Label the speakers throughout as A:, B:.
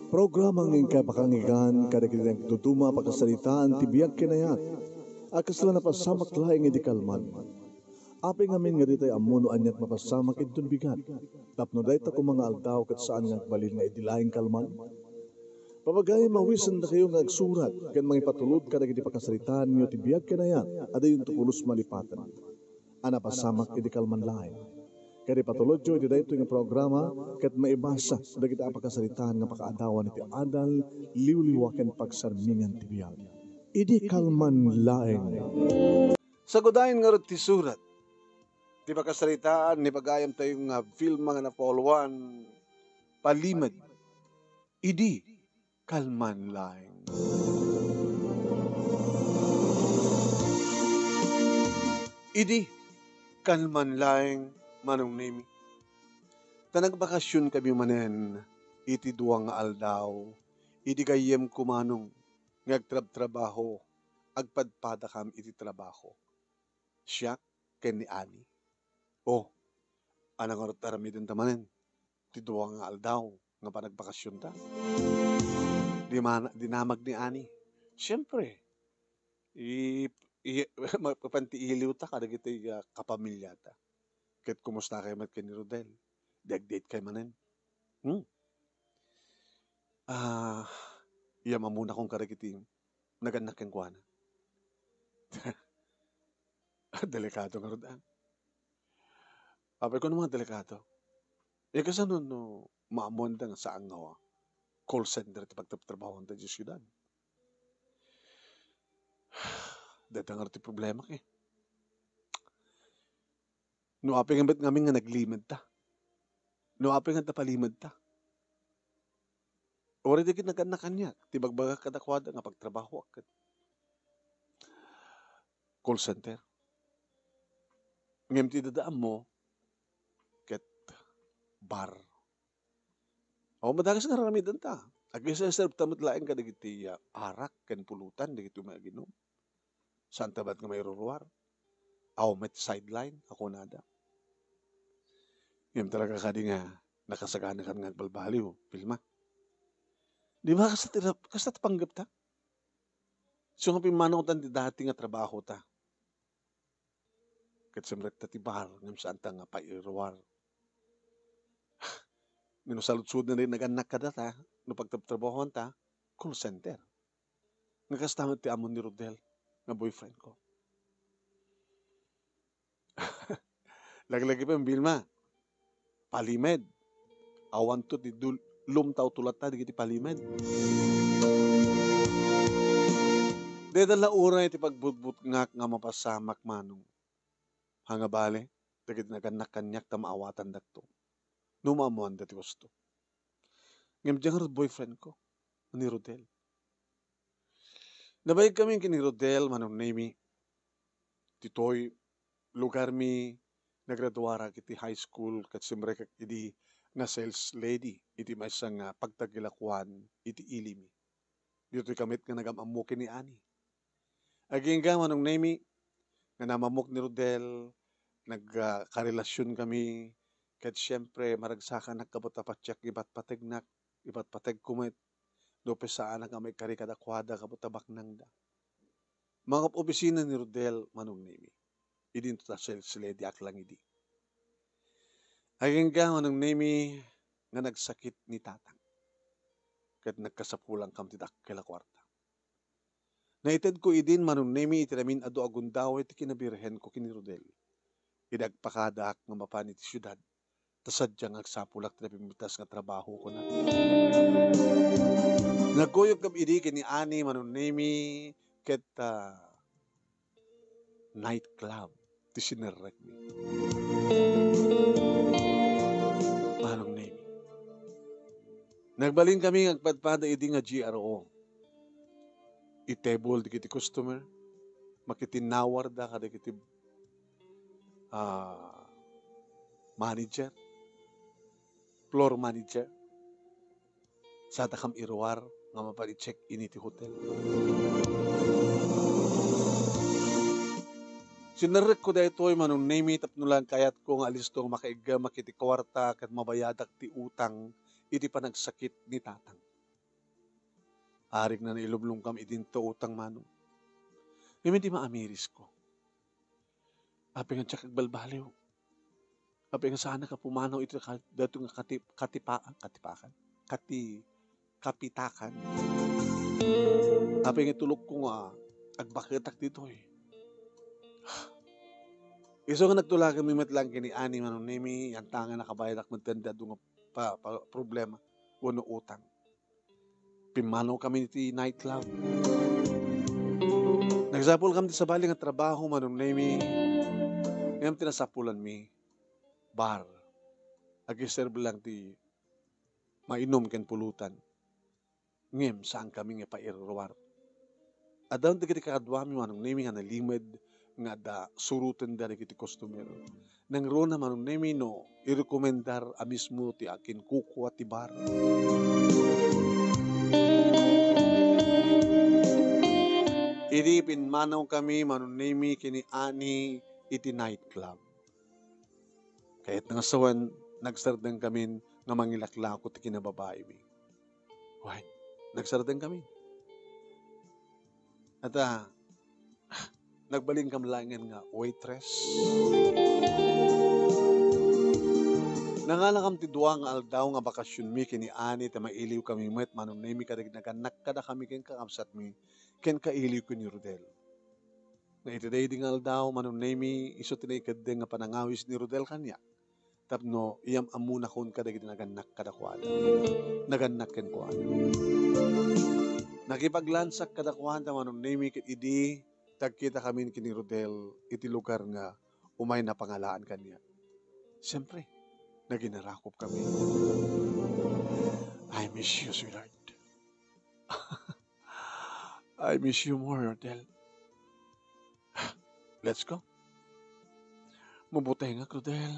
A: Programa ng kapakangigan, kadagitang tutuma pakasalitaan, tibiyag kinayat, akasla na pasamak laing iti kalman. Aping amin nga ditay amuno anyat mapasamak itun bigat. Tapno dahi ta mga aldaw kat saan nga balil nga itilaing kalman. Pamagay mawisan na kayo nga agsurat, kan mga ipatulod kadagiti pakasalitaan nyo tibiyag kinayat, adayon tupulos malipatan. Anapasamak iti kalman laing. Kaya patulod nyo, iti dahito yung programa, kat maibasa, dagiti apakasalitaan nga pakaadawan iti adal, liwliwaken pagsarmingan tibiyag. Idi kalman laeng.
B: Sa gudayin nga rin ti surat, ti pakasalitaan, ni pagayam tayong film mga napolwan, palimad, idi kalman laeng. Idi kalman laeng, manong nemi. Tanagbakasyon kami manen, iti duwang nga aldaw, iti kayem kumanong, ngagtrab-trabaho, agpadpada kam iti trabaho. Siya, ken ni Ani. O, anang orot aramidin tamanen, iti duwang nga aldaw, nga panagbakasyon ta. Dinamag ni Ani. Siyempre, mapapantiiliw ta, kadagiti kapamilya ta. Ket kumusta kayo mat ni Rodel? Date kayo manen. Iya mamuna kong karagiting naganak yung kuwana. Delikado nga Rodan. Apay ko naman delikado. Kasi no maamonda nga saan nga call center iti pagtatrabaho ta di syudad. Dito nga iti problema kay. No apay nga ngamin nga naglimad ta. No apay nga tapalimad ta. Ori di kinaganakan niya. Tibagbaga kadakwada nga pagtrabaho akad. Call center. Ngayon ti dadaan mo ket bar. O madagas nga ramidan ta. Agisa serve tamot laeng kadagiti arak ken pulutan dagiti maginom. Saan tabat nga may ruruar? Aw met sideline ako nada. Ngayon talaga kadi nga nakasagana kan nga balbaliw, pilma. Di ba kasat panggap ta? So nga pimanaw tan di dati nga trabaho ta. Ket semret ta ti bar ngem saan ta nga pairuar. Ngeno saludsud na rin naganak kada ta, no pagtrabahoan ta, call center. Nagkastamat ti amon ni Rodel, nga boyfriend ko. Lagi-lagi pa yung Bilma. Palimed. Awan to ti lumtaw tulat ta, di palimed. Dedala ura iti pagbutbut nga mapasamak manong. Hangabale, dagiti naganak kanyak ta maawatan dakto. Numamuan dati gusto. Ngayon dyan boyfriend ko, ni Rodel. Nabayag kami kini Rodel, manong nemi. Titoy, lugar mi, nagraduara kiti high school, kat simbre iti nga sales lady, iti may isang pagtagilakuan, iti ilimi. Dito'y kamit nga nagamamukin ni Ani. Aging ka, manong nemi, nga namamuk ni Rodel, nagkarelasyon kami, kat siyempre, maragsakan nagkabutapatyak, ibat pateg kumit, dope saan nga may karikadakwada, kabutabak nang da. Mga opisina ni Rodel, manong nemi, idin to ta sales lady, aklang idi. Aging ka, manong nemi, nga nagsakit ni tatang. Kat nagkasapulang kam tidak kila kwarta. Naited ko idin, manong nemi, itinamin ado agundaw, iti kinabirhen ko kini Rodel. Idagpakadak nga mapan iti syudad. Tasadyang agsapulak na pimitas nga trabaho ko na. Nagkuyog kam idi kini Ani, manong nemi, ket night club. Ti sinerek mi. Manong nemi. Nagbalin kami agpadpada idi nga GRO. Itebol di kiti customer. Makitinawar da kada kiti manager. Floor manager. Sa takam iruar nga mapali-check in iti hotel. Sinarek ko dahil ito'y manong name it, tapnulang kayat ko nga alis tong makaiga, makiti kwarta, kat mabayadak ti utang, iti panagsakit ni tatang. Arik na nailublong kami idinto utang manong. Ngayon di maamiris ko. Api nga tsak agbalbaliw. Api nga sana ka pumanaw ito dato nga kapitakan. Api nga tulog ko nga agbakitak dito eh. Iso nga nagtula kami matlang kini ani manong nimi ang tanga nakabayad ak magtanda doon pa problema wano utang. Pimanaw kami niti nightclub. Nagsapol kami sa bali nga trabaho manong nimi. Ngayon tinasapulan mi bar. Agi-serve lang ti mainom ken pulutan. Ngem saan kami nga pairwar. Adaw ti kiti kakadwa mi manong nimi nga nalimed nga da surutan da kiti customer. Nang rona manong nemi no, i-rekomendar a mismo ti akin kuko at ti bar. Idi pinmanaw kami manong nemi kini ani iti nightclub. Kahit nga sawan, nagsardang kami nga mangilaklako ti kinababae mi. Why? Nagsardang kami. At nagbaling kamlangan nga waitress. Nangalakam ti duwa nga aldaw nga bakasyon mi kini ani ta mailiw kami met manong nemi kadag naganak kada kami ken kakabsat mi ken kailiw ko ni Rodel. Na itiday di nga aldaw manong nemi iso tinay kadde nga panangawis ni Rodel kanya. Tapno iyam amuna kon kadag naganak kada kuana. Naganak ken kuana. Nakipaglansak kada kuana manong nemi ket idi tagkita kami kini Rodel iti lugar nga umay na pangalaan kanya. Siyempre, naginarakop kami. I miss you, sweetheart. I miss you more, Rodel. Let's go. Mabutay nga, Rodel.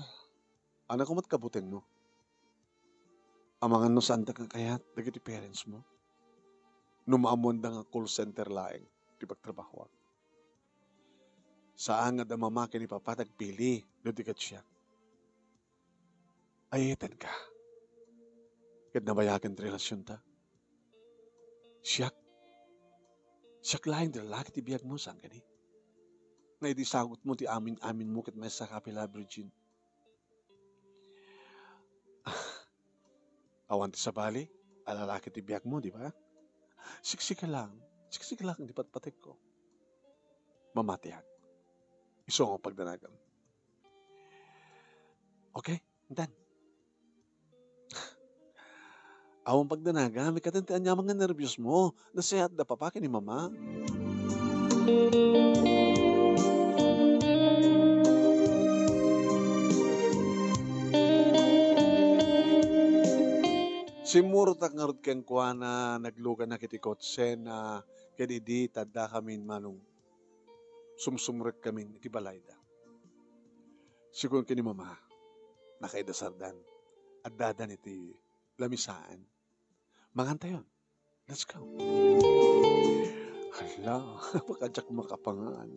B: Anak ko mat kabuteng no? Amangan no saan ka kayat, dagiti parents mo. Numaamon da nga call center laeng, di pagtrabaho. Saan nga da mamaki ni Papa tagpili, no di kat siya. Ayetan ka. Kat nabayagan relasyon ta. Siyak laing lalaki ti biyag mo, saan ka ni? Nga iti sagot mo ti amin mo kat may sa kapila, Virgin. Awan ti sa bali, alalaki ti biyag mo, di ba? Siksika lang di patpatik ko. Mamatihag. Iso ang pagdanagan. Okay, dan. Awang pagdanagan, may katantian niya mga nervyos mo. Nasayat da papaki ni Mama. Simurtak nga rod ken kuana, naglugan na kiti kotse na kadidi tadda kami manong sumsumrek kami iti balayda. Sigun kini Mama, nakaidasardan, at dadan iti lamisaan. Mangantayon. Let's go. Hala, pakadyak makapangan.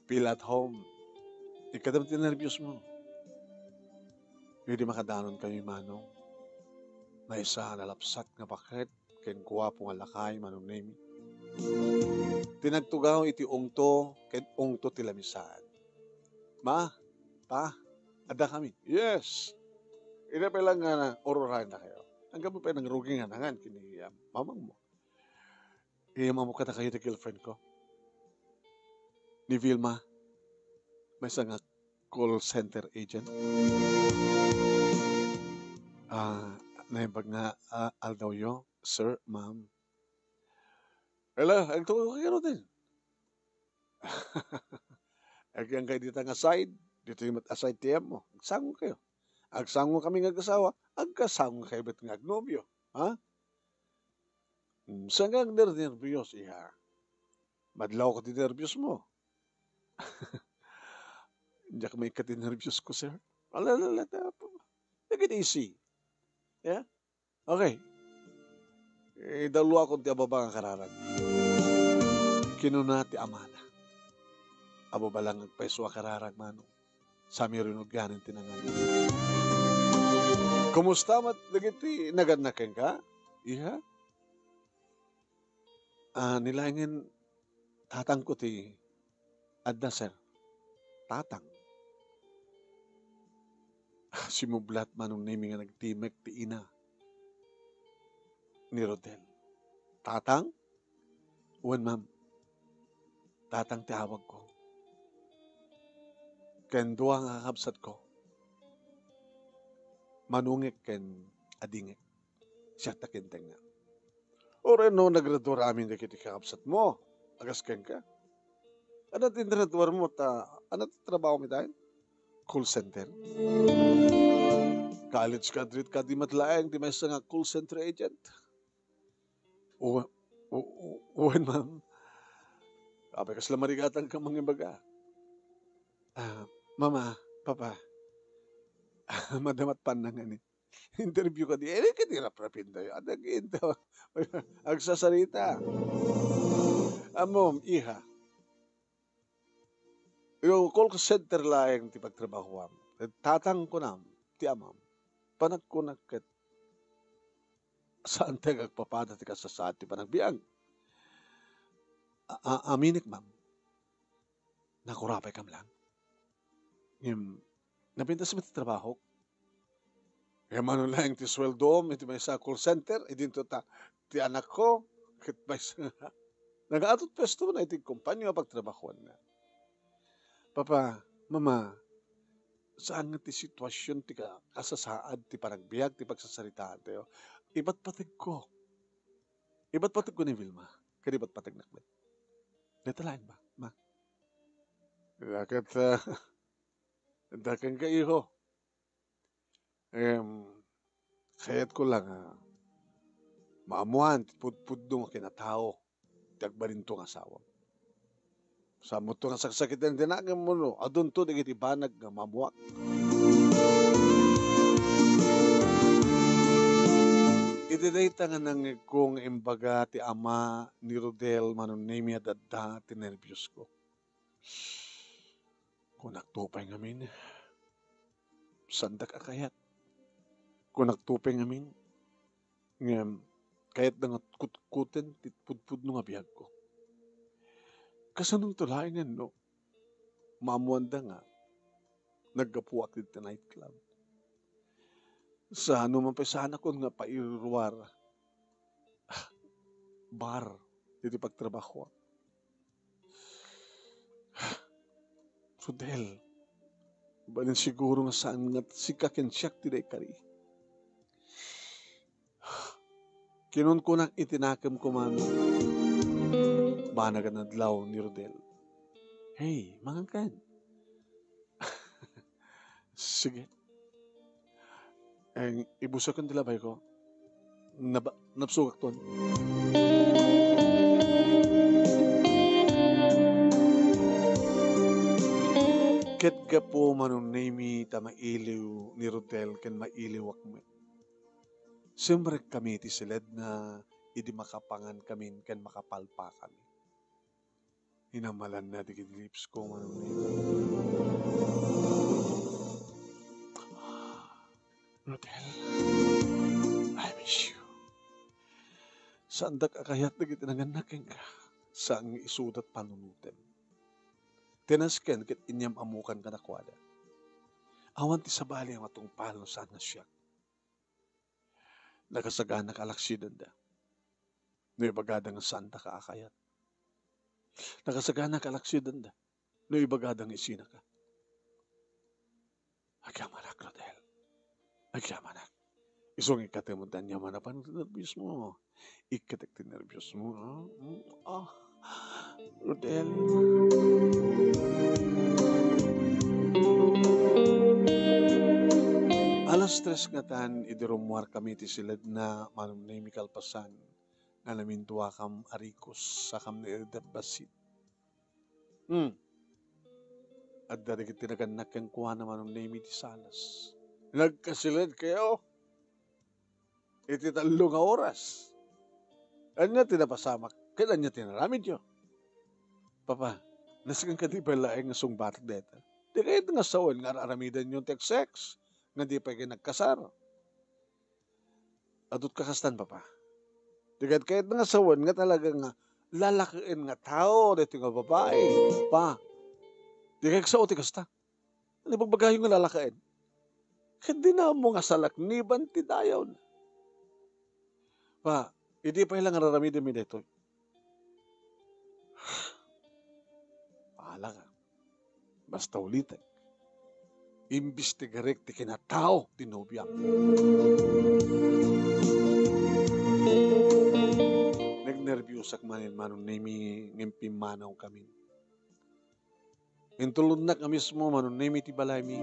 B: Feel at home. Ikadam tinervyos mo. Hindi makadanon kami manong. Na isa nalapsat nga paket, ken guwapo nga lakay manong nemi. Tinagtugaw iti ungto, ken ungto ti lamisaan. Ma, pa, ada kami. Yes. Ina pa lang nga ororan na kayo. Hanggang mo pa nang rugi nga nangan kini mamang mo. Iyamamo ka na kayo na girlfriend ko. Ni Vilma, may isang call center agent. Naimbag nga aldaw yo, sir, ma'am. Hala, ang tuwa kayo din. Ang kayo dito nga side, dito yung aside tiyam mo. Agsango kayo. Agsango kami nga kasawa, agkasango kayo ba't nga agnobyo. Ha? Saan nga nervyos, iha? Madlaw ka nervyos mo. Hindi ka may katinervyos ko, sir. Alalala, take it easy. Yeah? Okay. Dalawa akong ti ababa nga kararan. Kinuna ti amana. Abo balang agpaiswa kararan, mano. Sami rinog ganin tinangan. Kumusta mat nagiti naganaken ka? Iha? Nilangin tatang ko ti adda sir. Tatang. Simublat manong name nga nagtimek ti ina ni Rodel. Tatang? Uwan ma'am. Tatang ti awag ko. Ken duwa nga kabsat ko. Manungik ken adingik. Siya takinteng nga. Ore no nagrador amin na kiti kakabsat mo. Agas ken ka. Ano tinrador mo ano trabaho mi tayo? Call center. College graduate ka di matlaeng di may nga call center agent. Uwan ma'am. Kapag kasla marigatan ka mga baga. Mama, papa, madamat panangan eh. Interview ka di, ka di raprapin tayo. Adag ito. Agsasarita. Amom, iha. Yung call center laeng ti pagtrabaho am. Tatang ko nam, ti amam. Panagkunak kat saan tayo agpapada ti kasasati panagbiang. Aminik ma'am. Nakurapay kam lang. Napinta sa mga trabaho. Kaya mano lang ti sweldo, iti may sa call center, idinto ti anak ko, kit may sa nag-atot pesto na iti kumpanyo pagtrabahuan na. Papa, mama, saan nga ti sitwasyon ti kasasaad ti panagbiag ti pagsasaritaan tayo? Iba't patig ko ni Vilma. Kaya iba't patig nakmet. Natalain ba, ma? Bakit, dakan ka iho. Kaya't ko lang, maamuhan, pudpud nga kinatao, tagbarin to nga asawa. Sa mo to nga saksakit ng dinagam mo, no? Adun to, digit ibanag nga mamuak. Ididayta nga nang kong imbaga ti ama ni Rodel manunemi at adda ti nervyos ko. Kung nagtupay ngamin, sandak akayat. Kung nagtupay ngamin, kayat na nga kutkutin, titpudpud no nga biyag ko. Kasanong tulayan no, mamuanda nga, naggapuak dito nightclub. Sa ano man pa sana ko nga pairuwar, bar, dito pagtrabaho. Rodel, balin siguro nga saan nga si kakensyak tiday kari. Kinon ko nang itinakam ko man, banagan na dlaw ni Rodel. Hey, mangangkan. Sige. Ibusak ang dilabay ko. Napsugak ton. Ket ka po manunemi ta mailiw ni Rodel ken mailiw akmet. Siyempre kami ti silid na idi makapangan kami ken makapalpa kami. Hinamalan na di lips ko manunemi. Rodel, I miss you. Saan da kakayat na gitinanganak ka? Saan isudat panunutin? Tinasken kit inyam amukan ka nakwada. Awan ti sabali ang atong palo saan nga siya. Nakasagana ka alaksidan da. No ibagada nga saan da kaakayat. Nakasagana ka alaksidan da. No ibagada nga isina ka. Agamanak, Rodel. Agamanak. Isong ikatimutan niya man na nervyos mo. Ikatik nervyos mo. Rodel. Alas 3 nga tan idirumuar kami ti silid na manunemi kalpasan nga namin duwa kam arikos sa kam ni Basit. At dari tinagannak kang kuha na manunemi ti salas. Nagkasilid kayo. Iti 3 nga oras. Anya tinapasamak. Kailan niya tinaramid yun? Papa, nasigang ka di balaeng nga sungbatak deta. Di kayo nga sawan nga aramidan yung tex-sex. Nga di pa kayo nagkasar. Adot kakastan, Papa. Di kayo nga sawan nga talaga nga lalakiin nga tao, dito nga babae. Pa, di kaya sa oti kasta. Ano bagbagayo nga lalakiin? Hindi na mo nga salakniban ti dayaw na. Pa, hindi pa ilang raramidin mi dito. Pahala ka. Basta ulitin. Imbestigarek ti kinatao ti nobya. Nagnervyusak manin manong nami ngimpimanaw kami. Intulod na kami mismo manong nami ti balay mi.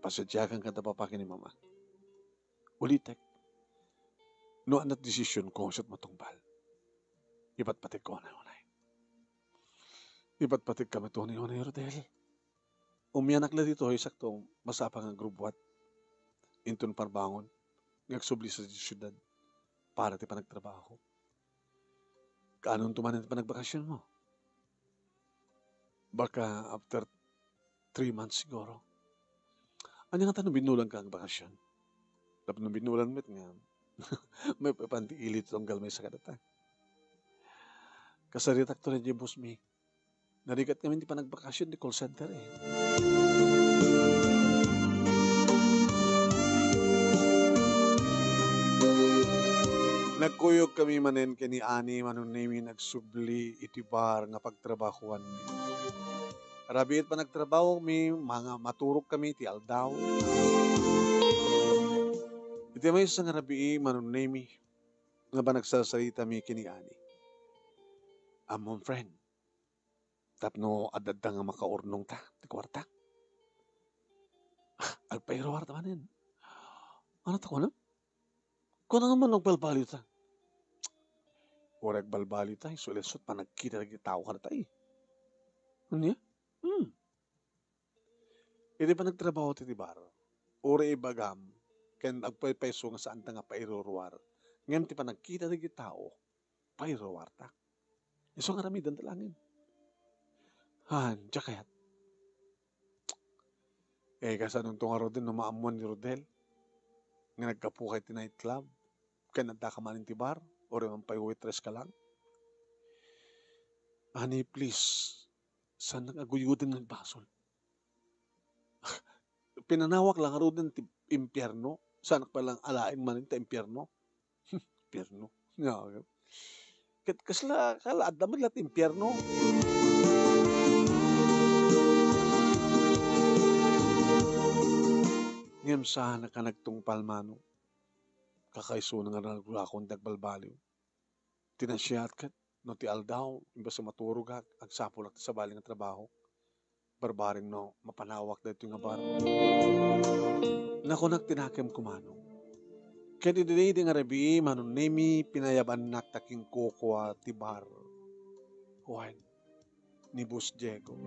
B: Pasadyakan ka tapapakin ni mama. Ulitek. No anat desisyon ko siyat matungpal. Iba't patik ko na unay. Iba't patik kami to ni Onay Rodel. Umiyanak na dito, saktong masapang ang grubuat. Intun parbangon. Ngagsubli sa syudad. Para ti panagtrabaho. Kaanong tumanin ti panagbakasyon mo? Baka after 3 months siguro. Ano nga tanong binulan ka ang bakasyon? Tapos nung binulan met nga, may papantiilit itong galmay sa kadata. Kasaritak to rin yung boss mi. Narigat kami di pa nagbakasyon di call center eh. Nagkuyog kami manen kani ani manon nami nagsubli itibar nga pagtrabahuan mi. Rabiit pa nagtrabaho mi, mga maturok kami ti aldaw. Iti may isang rabii manon nami nga ba nagsasalita mi kini ani. Amon friend. Tapno adad nga makaurnong ta, ti kwarta. Agpairawar ta manin. Ano ta ko na? Kung naman nagbalbali ta. Orag balbali ta, sulisot pa nagkita lagi tao ka na tayo. Ano niya? Hindi pa nagtrabaho ti bar. Ore ibagam, ken agpaypayso nga saan ta nga pairuruar. Ngayon ti pa nagkita lagi tao, pairuruar ta. Iso nga ramidan talangin. Han, jakayat. Kasanong tunga Rodel, numaamuan ni Rodel. Nga nagkapukay ti nightclub. Kaya nagda ka manin ti bar. O rin ang pay-waitress ka lang. Honey, please. Saan nag-aguyudin ng basol? Pinanawak lang Rodel ti impyerno. Saan palang alain manin ti impyerno? Impyerno. Kasla, kalaad naman lahat impyerno. Ngem sana ka nagtungpal mano. Kakaiso na nga nagulakon dagbalbaliw. Tinasyat kat, no ti aldaw, imbas sa maturog agsapulak sa baling ng trabaho. Barbaring no, mapanawak dito nga bar. Naku nagtinakem kumano. Kaya di nga rabi, manon nemi, pinayaban naktaking kokwa ti bar. Huwain, ni Boss Diego.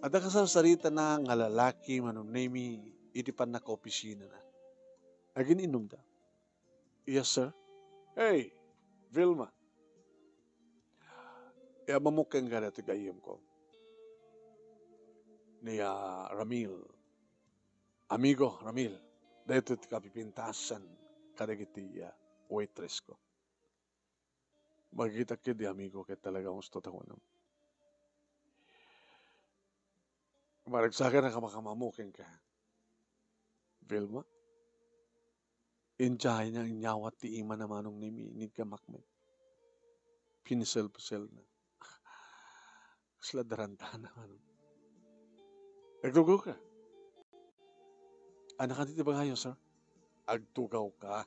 B: Ada ka sa sarita na nga lalaki manon nemi iti pan naka-opisina na. Agin inom da. Yes, sir. Hey, Vilma. Mamukeng ka na ito gayim ko. Ni Ramil. Amigo, Ramil. Dito iti kapipintasan kadagiti waitress ko. Magkita ki di amigo kaya talaga gusto tako nam. Maragsakan na kamakamamukin ka. Vilma? Injahay niya ang nyawat ti ima na manong niminig ka makmet. Pinisel-pusel na. Kasla daranta na manong. Agtugaw ka. Anak ka dito ba ngayon, sir? Agtugaw ka.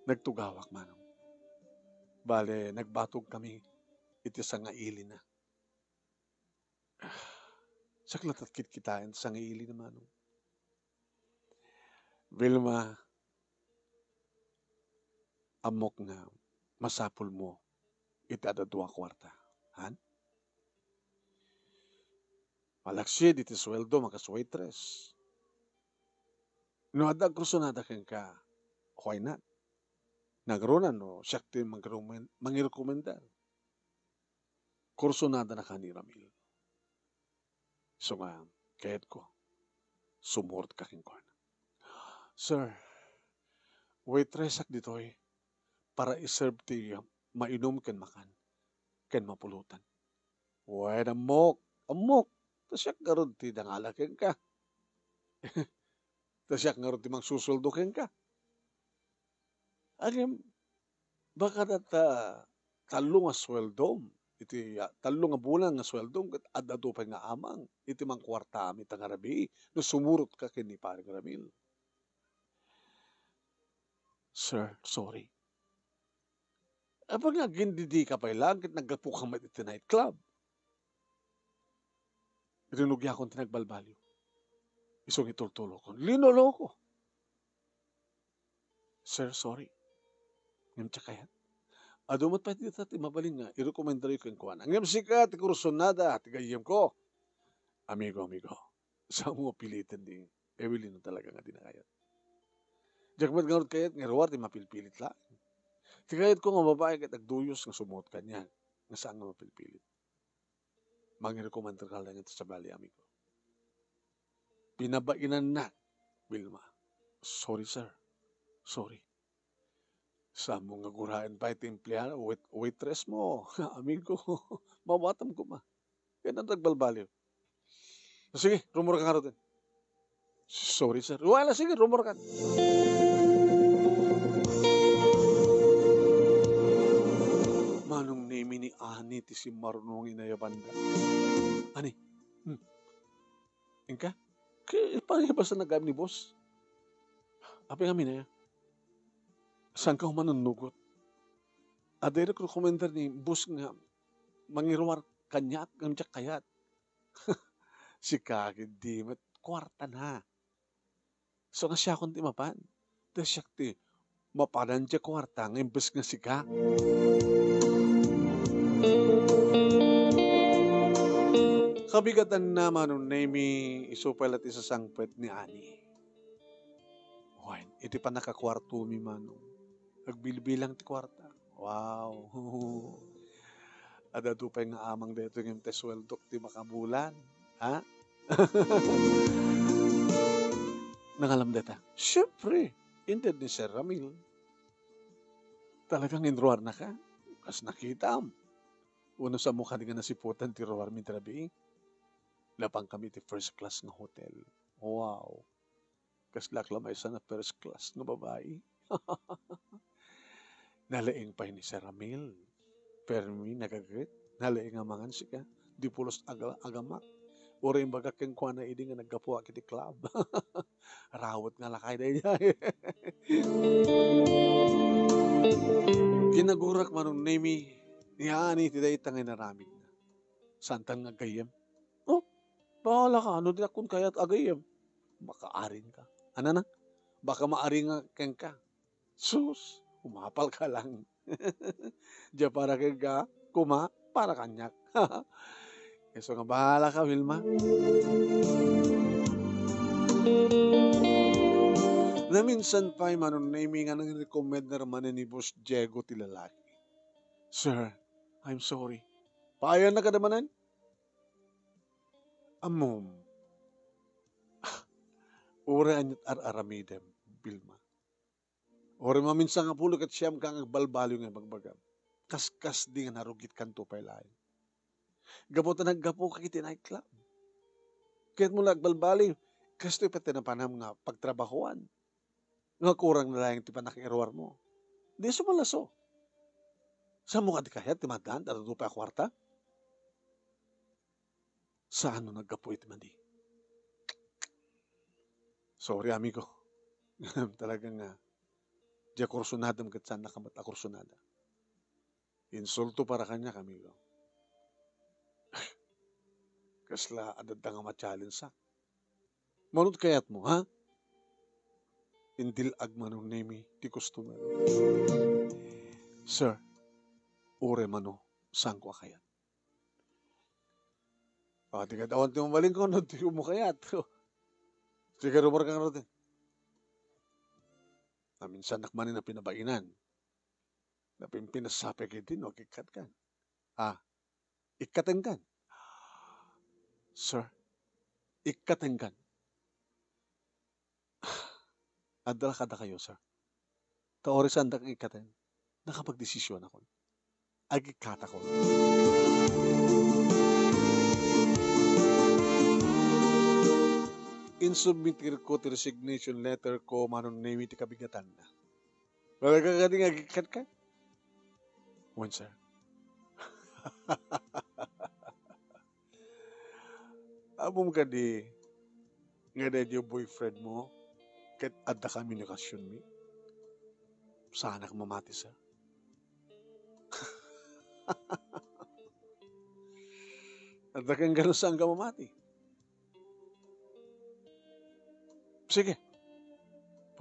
B: Nagtugawak manong. Bale, nagbatog kami. Iti sa nga ili na. Saklat at kitkitain sa nga ili na manong. Vilma, amok na masapul mo itada 2 kwarta. Han? Malaksi diti sweldo makaswaitress. No adag krusonada ken ka, why not? Nagronan no, syakti mangirekomendar. Kursonada na ka ni Ramil. So nga, kahit ko, sumort ka king ko. Sir, waitress ak ditoy para iserve ti mainom ken makan ken mapulutan. Wen amok, tasyak garod ti dangala ken ka. Tasyak garod ti mangsusuldo ken ka. Agem baka data talo nga sweldom iti talo nga bulan nga sweldom ket adda pay nga amang iti mangkwarta mi tangarabi no sumurot ka ken ni Paring Ramil. Sir, sorry. Apag nga gindidi ka pay lang ket naggapu ka met iti nightclub. Rinugya kon tinagbalbalyo. Isong itultulo ko. Linolo ko. Sir, sorry. Ngem kayat. Adumot pa iti ti mabalin nga irekomendary ko kuan. Ngem sika ti kursonada ti gayem ko. Amigo. Sa mo pilitin di Evelyn talaga nga dinakayat. Jagmat nga kayat nga ruwar ti mapilpilit la. Ti kayat ko nga babae ket agduyos nga sumuot kanya. Nga saan nga mapilpilit. Mangirekomendar ka lang ito sa bali, amigo. Pinabainan na, Wilma. Sorry, sir. Sorry. Sa mo nga gurahan pa iti empleyado, waitress mo, amigo. Mawatam ko ma. Kaya nagbalbaliw. Sige, rumor ka nga rin. Sorry, sir. Wala, sige, rumor ka. Manong name ni Ani ti si marunong inayabanda. Ani? Ingka? Kaya parehibas na nagam ni boss. Apa nga minaya? Saan ka humanunugot? Adere ko rekomendar ni boss nga mangiruar kanyat ng kayat. Si kakid di mat kwarta na. So nga siya kung ti mapan. Tapos siya ti mapanan siya kwarta ng imbes nga sika. Kabigatan naman nung name isupal at isasangpet ni Ani. Wine, iti pa nakakwarto mi manong. Nagbilbilang ti kwarta. Wow. Ada pa nga amang dito yung tesweldok ti makabulan. Ha? Nangalam data. Siyempre, hindi ni Sir Ramil. Talagang inruar na ka. Kas nakita am. Uno sa mukha nga nasiputan ti ruar mi trabi. Lapang kami ti first class nga hotel. Wow. Kas laklamay sa na first class nga babae. Nalaing pa ni Sir Ramil. Permi nagagrit. Nalaing nga mangan sika. Di pulos agamak. Uri yung baga keng kwa na idi nga naggapuwa kiti club. Rawat nga lakay na niya. Ginagurak manong nemi ni Ani ti day tangay naramid na. Santang nga gayem. Oh, bahala ka. Ano din akong kaya't agayem. Makaaring ka. Ano na? Baka maaring nga keng ka. Sus, umapal ka lang. Diya para keng ka, kuma, para kanyak. So nga bahala ka, Wilma. Na minsan pa manon naming nga nang recommend na raman ni Boss Diego ti lalaki. Sir, I'm sorry. Payan na kadamanan? Amom. Ura anyat aramidem, Wilma. Ura maminsan nga pulog at siyam kang agbalbalyo nga bagbagam. Kaskas di nga narugit kanto pa'y lain. Gapo ta naggapo ka kiti nightclub. Kahit mo nagbalbaliw, kasto'y pati na panam nga pagtrabahuan. Nga kurang na lang ti panakiruar mo. Di sumalaso. Sa mo ka di kaya, timadaan, at pa kwarta? Sa ano naggapo iti mandi? Sorry, amigo. Talagang di akursonada mga saan nakamat akursonada. Insulto para kanya, amigo. Kasla adad nga ma-challenge sa. Manod kayat mo, ha? Indil agmanong nemi ti customer. Sir, ure mano, saan ko kayat? Di ka dawan ti mabaling ko, no, ti mo kayat. Sige, rumor kang rote. Minsan nakmanin na pinabainan. Napimpinasape kayo din, no, kikat kan. Ikatengkan. Sir, ikatengkan. Adala kada kayo, sir. Kaorisan da ikaten. Nakapagdesisyon ako. Agikat ako. Insubmitir ko ti resignation letter ko manon nemi ti kabigatan na. Wala ka kating agikat ka? Wan, sir. Amom ka di nga na yung boyfriend mo kat adda komunikasyon mi. Sana ka mamati, sir. Adda kang gano'n saan ka mamati. Sige.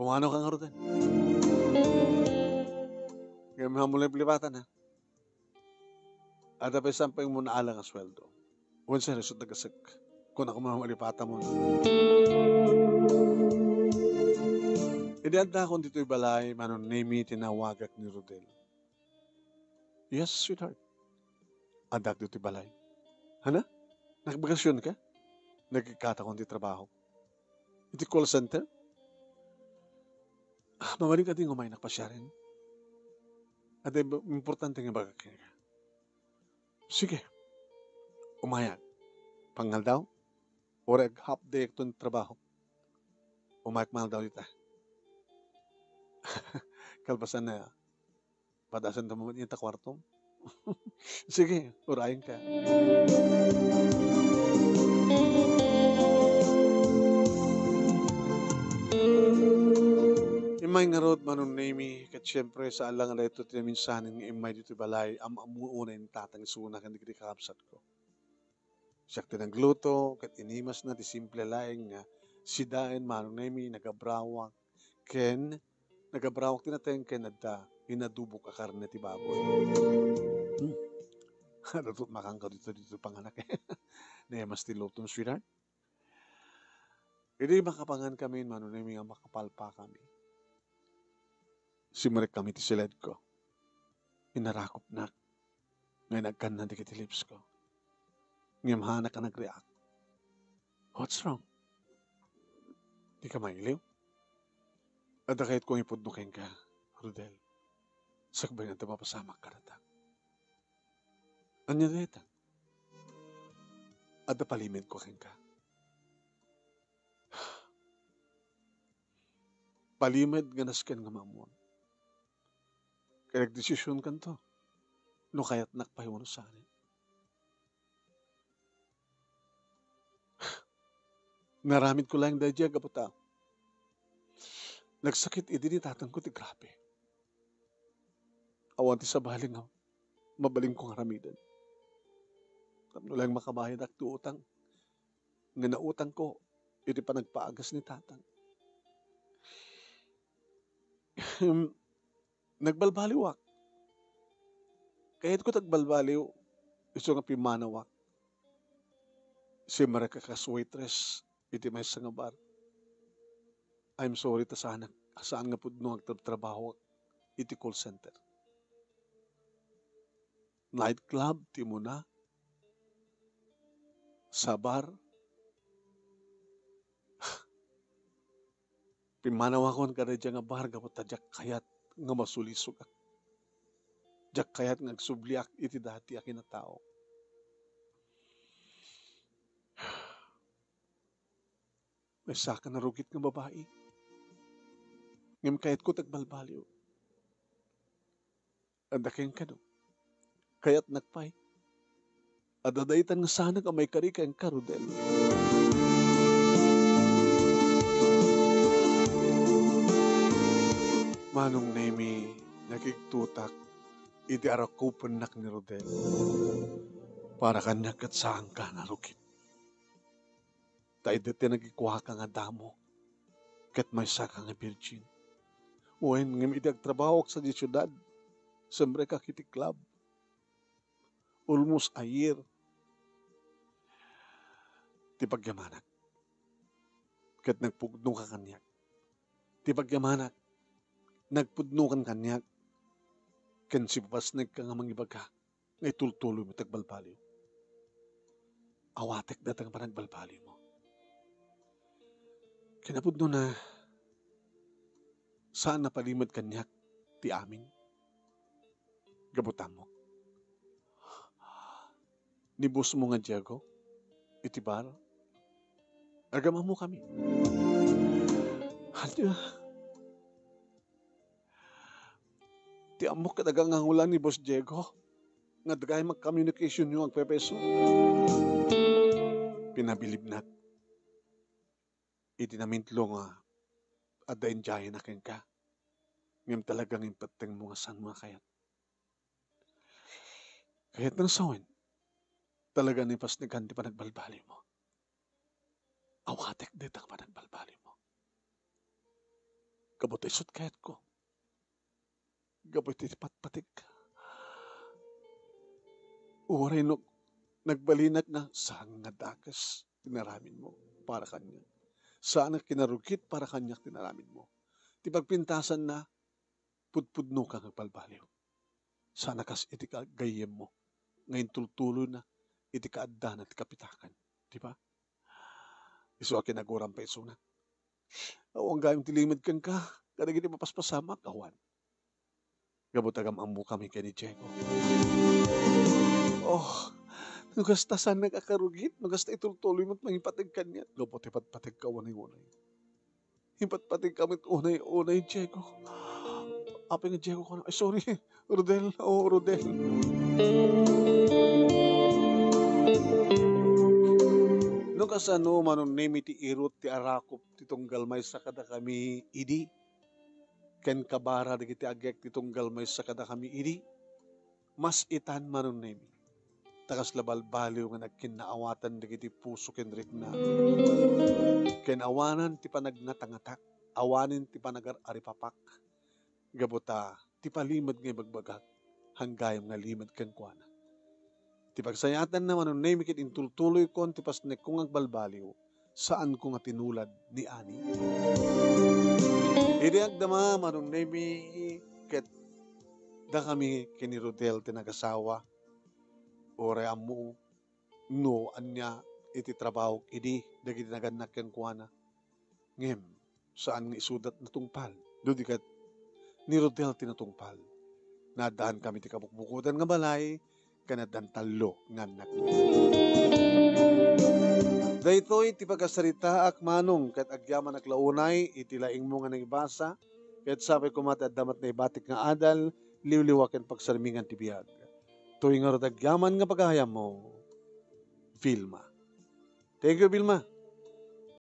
B: Pumano ka nga rin. Kaya mahamulay plipatan, ha? Ada pa sampay mo na alang ang sweldo. Huwag siya resot nagasag. Kung ako mamalipatan mo. Hindi anda akong dito'y balay, manon nemi tinawagak ni Rodel. Yes, sweetheart. Adak dito'y balay. Hana? Nakabagasyon ka? Nagkikata kong di trabaho. Iti call center? Mamaling ka din umay nakapasya rin. At importante nga baga ka. Sige. Umayag. Pangal daw. Oreg half day itong trabaho. Umayag mahal daw dita. Kalpasan na padasan mo niya ta kwarto. Sige, urayin ka. Imay nga rod manon nemi kat syempre sa alang na ito tinaminsanin ng imay dito balay amuuna yung tatang suna kan di kakapsat ko. Siyak tinagluto kat inimas na ti simple laing nga sidain manon nemi nagabrawak ken nagabrawak tinateng ken adda hinadubok a karne ti baboy. Natut makang ka dito panganak eh. Nemas ti lutong sweetheart. Hindi makapangan kami manon nemi nga makapalpa kami. Simarek kami ti siled ko. Inarakop na. Ngayon nagkan na di kiti lips ko. Ngimhana ka nag-react. What's wrong? Di ka mailiw? At kahit kung ipudnukin ka, Rodel, sakbay nga mapasamak ka rata. Anya deta? At palimit ko kin ka. Palimit nga nasken nga mamuang. Kaya nagdesisyon kan to. No kaya't nakpahiwano sa akin. Naramid ko lang dahil kaputa. Nagsakit idi ni tatang ko ti grabe. Awan ti sa baling nga. Mabaling kong haramidan. Tapno lang makabayad ak ti utang. Nga nautang ko, iti pa nagpaagas ni tatang. Nagbalbaliwak. Kahit ko tagbalbaliw, iso nga pimanawak. Si Marakakas waitress, iti may sa nga bar. I'm sorry ta sana, saan nga po nung agtrabaho iti call center. Nightclub, ti mo na. Sa bar. Pimanawakon ka na dyan nga bar, kapot tadyak kayat nga masulisog ak. Jak kayat nga agsubliak iti dati akin na tao. May saka na rugit ng babae. Ngam kayat ko tagbalbaliw. Andaking ka no. Kayat nagpay. Adadaitan nga sana ka may karika ang karudel. Manong nemi nakiktutak iti arakupan nak ni Rodel. Para ka nakatsaan ka na rukit. Tayo dati nagikuha ka nga damo. Kat may saka nga virgin. Uwen ngam iti agtrabaho sa di syudad. Siyempre ka kiti club. Almost a year. Ti pagyamanak. Kat nagpugno ka kanyak. Ti pagyamanak. Nagpudno kan kanyak. Kan si papasnag ka nga mangibaga. Ngay tultuloy mo tagbalbaliw. Awatek datang pa nagbalbaliw mo. Kinapudno na saan napalimad kanyak ti amin. Gabutan mo. Nibus mo nga Diego, iti bar. Agama mo kami. Hanya, ti amok kadagang nga ulan ni Boss Diego. Nga dagay mag-communication nyo agpepeso. Pinabilib na. Iti namintlo nga at dainjayan na ken ka. Ngam talagang impateng mo nga san mga kayat. Kahit nang sawin, talaga ni pasnigan di pa nagbalbali mo. Awatek di pa nagbalbali mo. Kabutay sut kahit ko. Kabutay patpatik ka. Uray no, nagbalinag na saan nga dakas tinaramin mo para kanya. Saan nga kinarugit para kanya tinaramin mo. Ti pagpintasan na pudpudno ka ng balbaliw. Sana kas iti gayem mo. Ngayon tultulo na iti kaaddan at kapitakan. Di ba? Iso akin nagurang peso na. Awang gayong tilimid kang ka. Kadang iti mapaspasamak, awan. Gabutagam ambo kami kay ni Diego. Oh, nugastasan nagkakarugit. Nugasta itultuloy mo't mangipatig kanya. Lupot ipatpatig ka unay-unay. Ipatpatig kamit unay-unay, Diego. Apa nga Diego ko na? Ay, sorry. Rodel. Oh, Rodel. No kasano manon nemi ti irot ti arakop ti tunggal may sa kada kami idi. Ken kabara di kiti agek ti tunggal may sa kada kami idi. Mas itan manon nemi. Takas labal baliw nga nagkinaawatan di kiti puso ken ritna. Ken awanan ti panagnatangatak. Awanin ti panagar-aripapak. Gabuta ti palimad nga bagbagak. Hanggayam nga limad ken kuana. Ti pagsayatan naman ng name kit intultuloy kon ti pasnek kong agbalbaliw saan ko nga tinulad ni Ani. Idi agdama manong name ket da kami kini Rodel tinagasawa ore amu no anya iti trabaho idi dagiti naganak ken kuana. Ngem saan nga isudat na tungpal do di kat ni Rodel tinatungpal. Nadaan kami ti kabukbukutan nga balay kanadan talo nga anak niya. Daytoy ti pagkasarita ak manong ket agyaman ak launay iti laing mo nga naibasa ket sabi ko mati addamat na ibatik nga adal liwliwaken pagsarmingan ti biag. Tuy nga agyaman nga paghayam mo, Vilma. Thank you, Vilma.